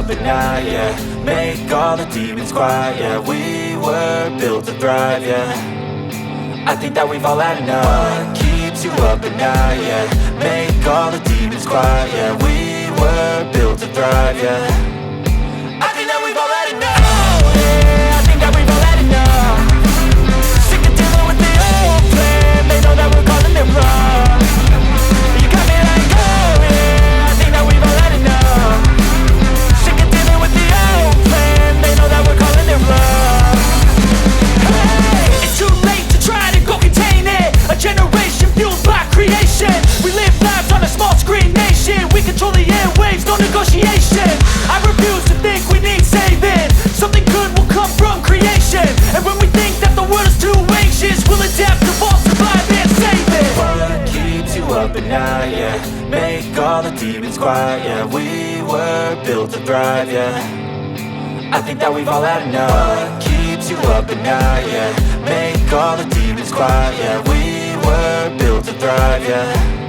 up at night, yeah. Make all the demons quiet, yeah. We were built to thrive, yeah. I think that we've all had enough. What keeps you up at night, yeah. Make all the demons quiet, yeah. We were built to thrive, yeah. I think that we've all had enough. Oh, yeah, I think that we've all had enough. Sick of dealing with the old plan. They know that we're calling it wrong. You got me like, oh yeah, I think that we've all had enough. Sick of dealing with the old plan. They know that we're calling it wrong. Hey, it's too late to try to go contain it. A generation fueled by creation. We live lives on a small screen nation. We control the airwaves, no negotiation. I refuse to think we need saving. Something good will come from creation. And when we think that the world is too anxious, we'll adapt, evolve, survive and save it. What keeps you up at night, yeah. Make all the demons quiet, yeah. We were built to thrive, yeah. I think that we've all had enough. What keeps you up at night, yeah. Make all the demons quiet, yeah. We were built to thrive, yeah.